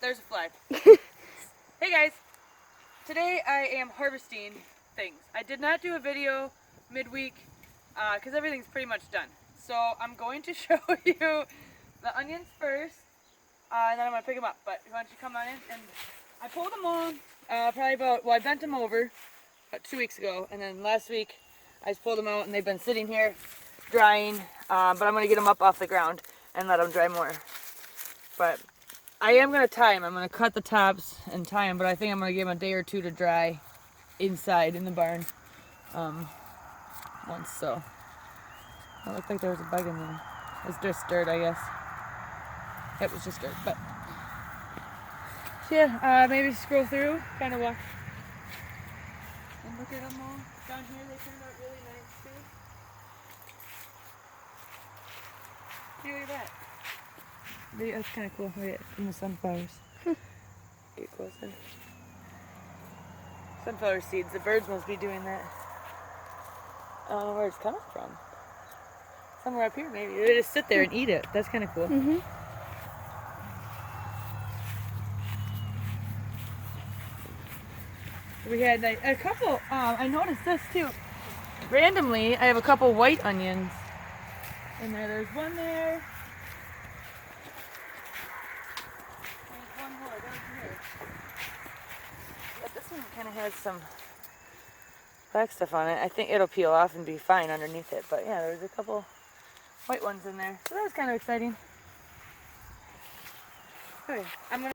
there's a fly. Hey guys, today I am harvesting things. I did not do a video midweek because everything's pretty much done. So I'm going to show you the onions first, and then I'm going to pick them up. But why don't you come on in? And I pulled them all probably about, well, I bent them over about 2 weeks ago, and then last week I just pulled them out and they've been sitting here drying, but I'm going to get them up off the ground and let them dry more. But I am going to tie them. I'm going to cut the tops and tie them, but I think I'm going to give them a day or two to dry inside in the barn once. So it looked like there was a bug in there. It's just dirt, I guess. It was just dirt, but yeah, maybe scroll through, kind of walk and look at them all. Down here they turned out really nice too. Look at that. That's kind of cool. Look at the sunflowers. Get closer. Sunflower seeds. The birds must be doing that. I don't know where it's coming from. Somewhere up here, maybe. They just sit there and eat it. That's kind of cool. Mm-hmm. We had a couple. I noticed this too. Randomly, I have a couple white onions in there. There's one there. But this one kind of has some black stuff on it. I think it'll peel off and be fine underneath it. But yeah, there's a couple white ones in there. So that was kind of exciting. Okay, I'm gonna...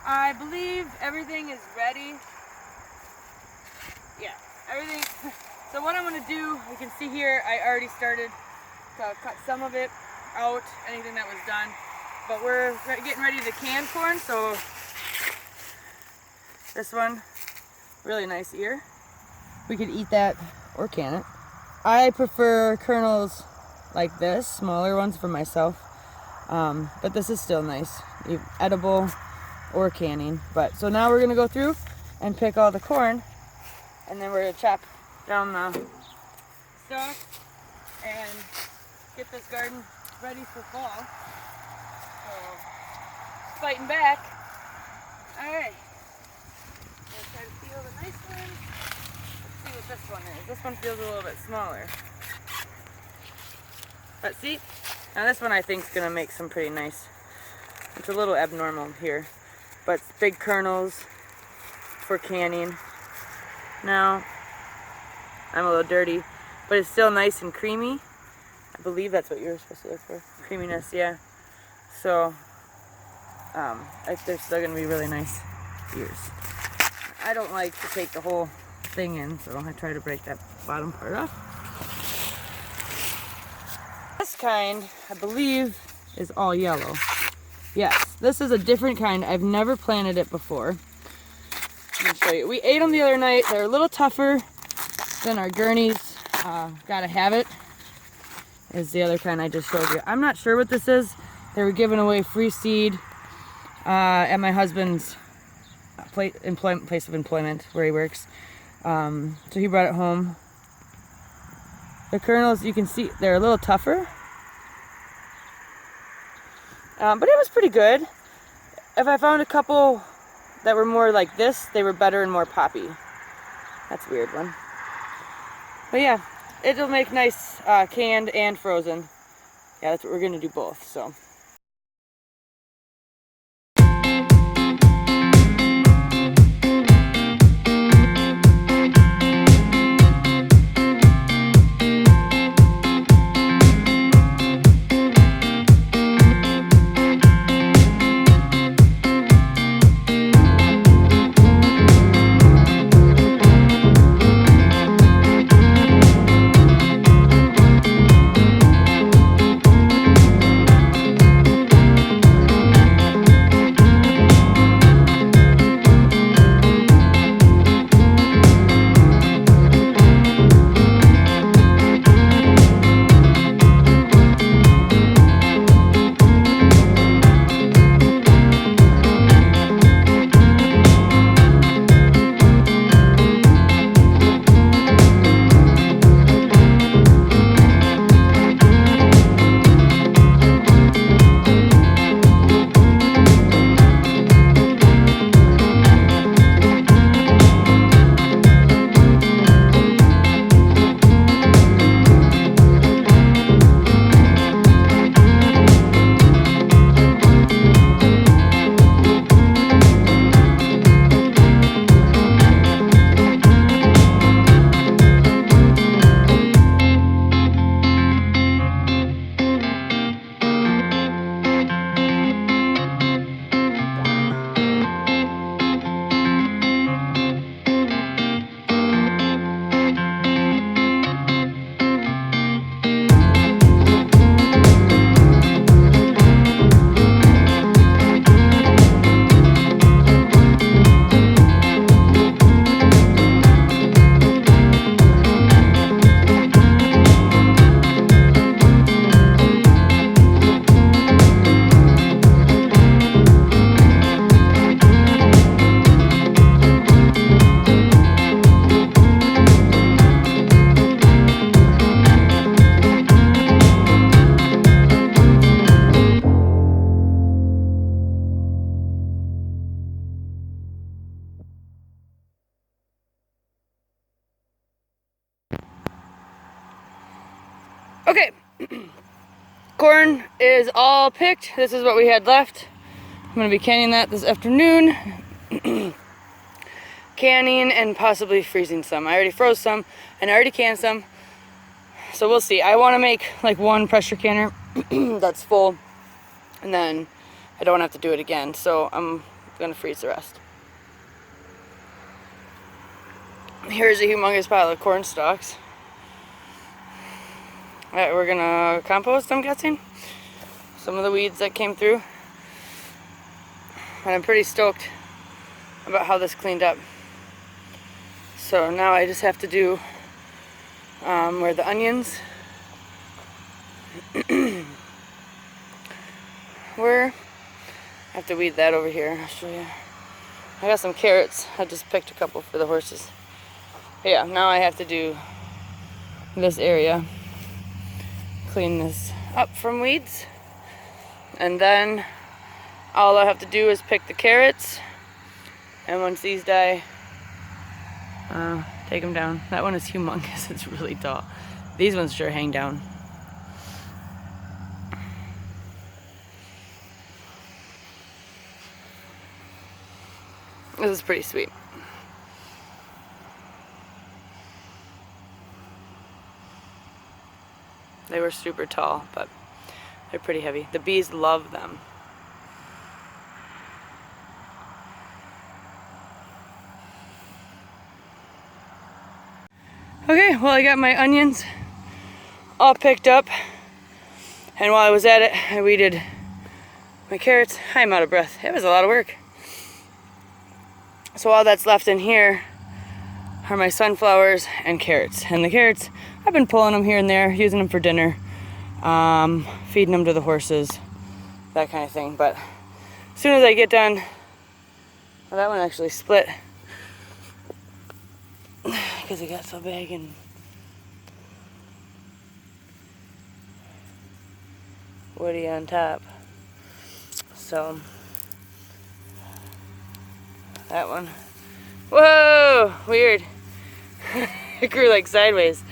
I believe everything is ready. Yeah, everything. So what I'm going to do, you can see here, I already started to cut some of it out, anything that was done. But we're getting ready to can corn, so this one, really nice ear. We could eat that or can it. I prefer kernels like this, smaller ones for myself. But this is still nice, edible or canning. But so now we're gonna go through and pick all the corn, and then we're gonna chop down the stalks and get this garden ready for fall. So fighting back. All right, let's try to feel the nice one. Let's see what this one is. This one feels a little bit smaller. But see, now this one I think is gonna make some pretty nice. It's a little abnormal here, but big kernels for canning. Now, I'm a little dirty, but it's still nice and creamy. I believe that's what you're supposed to look for. Creaminess, yeah. So, they're still gonna be really nice ears. I don't like to take the whole thing in, so I try to break that bottom part off. This kind, I believe, is all yellow. Yes, this is a different kind. I've never planted it before. Let me show you. We ate them the other night. They're a little tougher than our Gurneys. Gotta have it. Is the other kind I just showed you. I'm not sure what this is. They were giving away free seed at my husband's place of employment where he works. So he brought it home. The kernels, you can see, they're a little tougher. But it was pretty good. If I found a couple that were more like this, they were better and more poppy. That's a weird one. But yeah, it'll make nice canned and frozen. Yeah, that's what we're gonna do both, so. Okay, corn is all picked. This is what we had left. I'm gonna be canning that this afternoon. Canning and possibly freezing some. I already froze some and I already canned some. So we'll see. I wanna make like one pressure canner that's full and then I don't have to do it again. So I'm gonna freeze the rest. Here's a humongous pile of corn stalks. We're gonna compost, I'm guessing. Some of the weeds that came through. And I'm pretty stoked about how this cleaned up. So now I just have to do where the onions were. I have to weed that over here. I'll show you. I got some carrots. I just picked a couple for the horses. But yeah, now I have to do this area. Clean this up from weeds. And then all I have to do is pick the carrots. And once these die, take them down. That one is humongous. It's really tall. These ones sure hang down. This is pretty sweet. They were super tall, but they're pretty heavy. The bees love them. Okay, well, I got my onions all picked up, and while I was at it, I weeded my carrots. I'm out of breath. It was a lot of work. So all that's left in here are my sunflowers and carrots. And the carrots, I've been pulling them here and there, using them for dinner, feeding them to the horses, that kind of thing. But as soon as I get done, well, that one actually split because it got so big and woody on top. So that one, whoa, weird. It grew like sideways.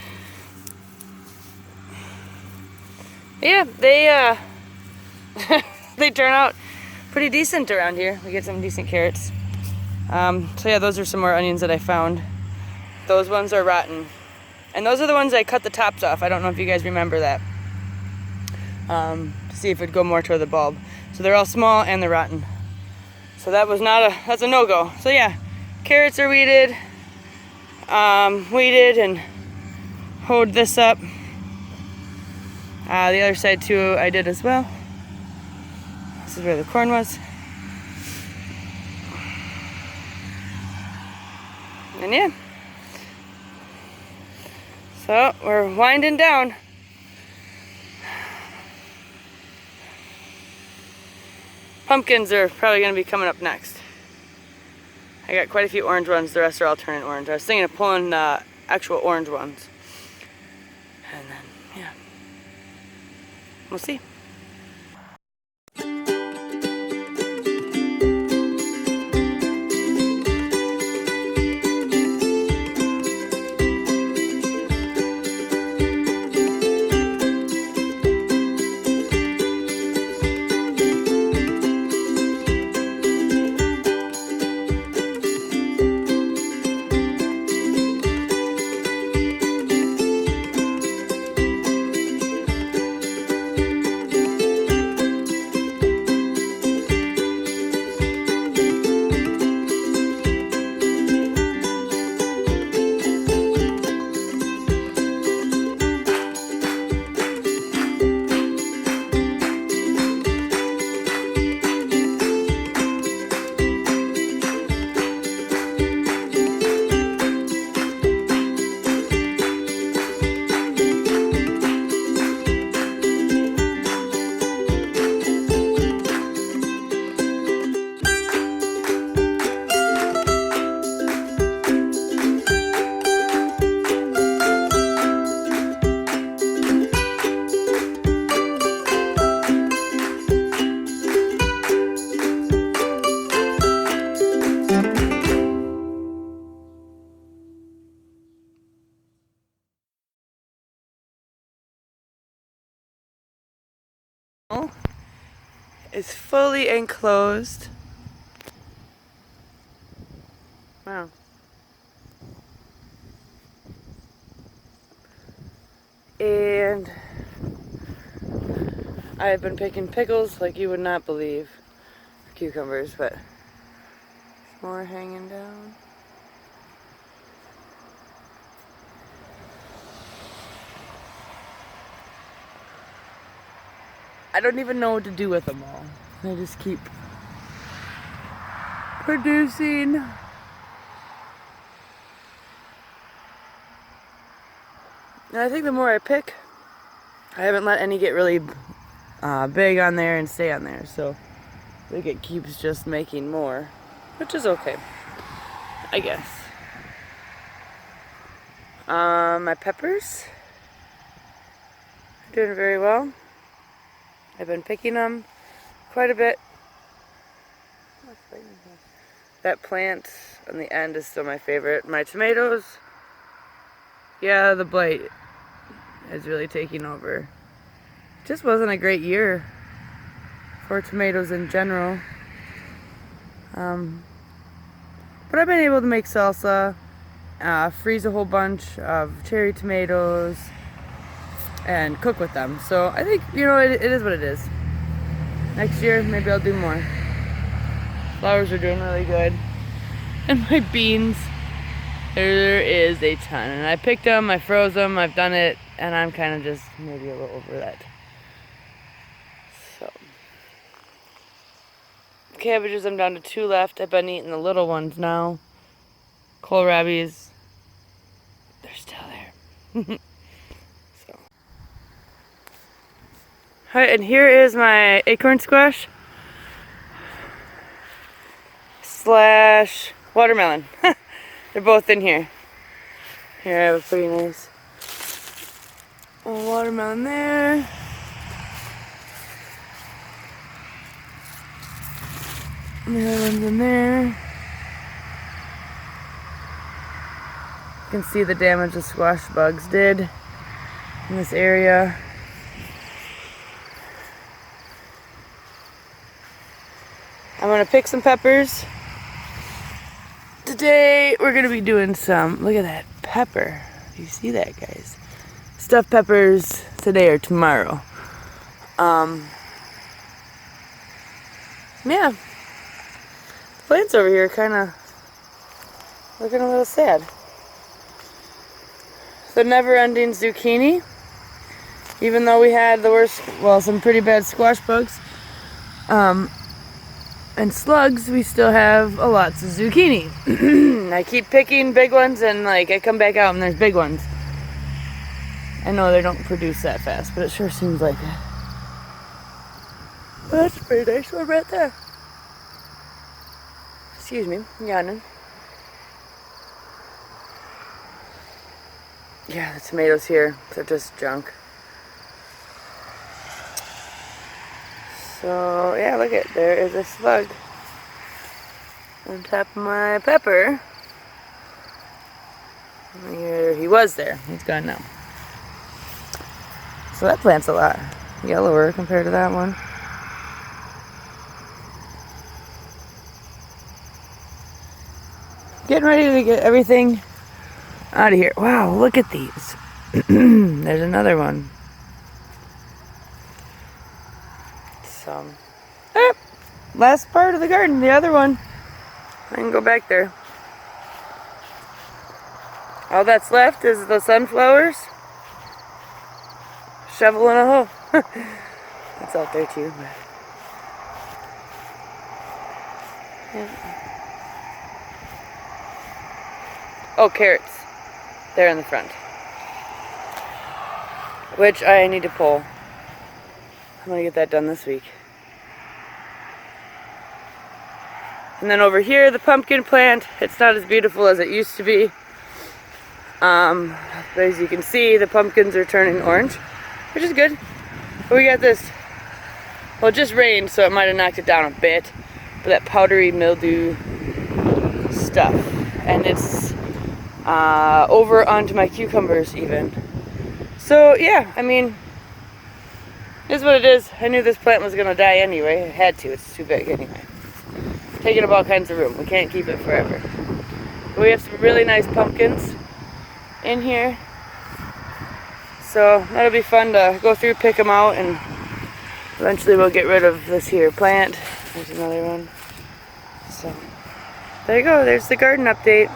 Yeah, they they turn out pretty decent around here. We get some decent carrots. So yeah, those are some more onions that I found. Those ones are rotten. And those are the ones I cut the tops off. I don't know if you guys remember that. To see if it'd go more toward the bulb. So they're all small and they're rotten. So that was that's a no-go. So yeah, carrots are weeded. Weeded and hoed this up. The other side too I did as well. This is where the corn was. And yeah. So we're winding down. Pumpkins are probably going to be coming up next. I got quite a few orange ones. The rest are all turning orange. I was thinking of pulling actual orange ones. And then, yeah. We'll see. Is fully enclosed. Wow. And I've been picking pickles like you would not believe. Cucumbers, but more hanging down. I don't even know what to do with them all. They just keep producing. And I think the more I pick, I haven't let any get really big on there and stay on there. So I think it keeps just making more, which is okay, I guess. My peppers are doing very well. I've been picking them quite a bit. That plant on the end is still my favorite. My tomatoes, yeah, the blight is really taking over. It just wasn't a great year for tomatoes in general. But I've been able to make salsa, freeze a whole bunch of cherry tomatoes, and cook with them. So I think, you know, it is what it is. Next year, maybe I'll do more. Flowers are doing really good. And my beans, there is a ton. And I picked them, I froze them, I've done it, and I'm kind of just maybe a little over that. So. Cabbages, I'm down to 2 left. I've been eating the little ones now. Kohlrabies, they're still there. Alright, and here is my acorn squash / watermelon. They're both in here. Here I have a pretty nice watermelon there. And the other one's in there. You can see the damage the squash bugs did in this area. gonna pick some peppers. Today we're gonna be doing some, look at that pepper. You see that, guys? Stuffed peppers today or tomorrow. Yeah. Plants over here kind of looking a little sad. The never-ending zucchini. Even though we had the worst, well, some pretty bad squash bugs and slugs, we still have lots of zucchini. I keep picking big ones and like I come back out and there's big ones. I know they don't produce that fast, but it sure seems like it. Well, that's a pretty nice one right there. Excuse me, I'm yawning. Yeah, the tomatoes here, they're just junk. So, yeah, look at, there is a slug on top of my pepper. Here, he was there, he's gone now. So that plant's a lot yellower compared to that one. Getting ready to get everything out of here. Wow, look at these. There's another one. So, last part of the garden, the other one. I can go back there. All that's left is the sunflowers. Shovel in a hole. That's out there too. Yeah. Oh, carrots. They're in the front. Which I need to pull. I'm going to get that done this week. And then over here, the pumpkin plant. It's not as beautiful as it used to be. But as you can see, the pumpkins are turning orange, which is good. But we got this, well, it just rained, so it might have knocked it down a bit. But that powdery mildew stuff. And it's over onto my cucumbers even. So yeah, I mean, it is what it is. I knew this plant was gonna die anyway. It had to, it's too big anyway. Taking up all kinds of room. We can't keep it forever. But we have some really nice pumpkins in here. So that'll be fun to go through, pick them out, and eventually we'll get rid of this here plant. There's another one. So there you go, there's the garden update.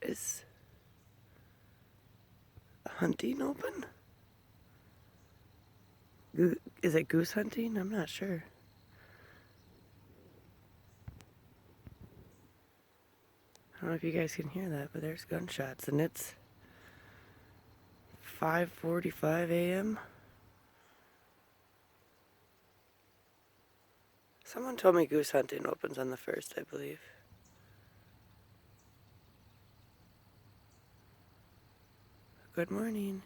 Is hunting open? Is it goose hunting? I'm not sure. I don't know if you guys can hear that, but there's gunshots, and it's 5:45 a.m. Someone told me goose hunting opens on the 1st, I believe. Good morning.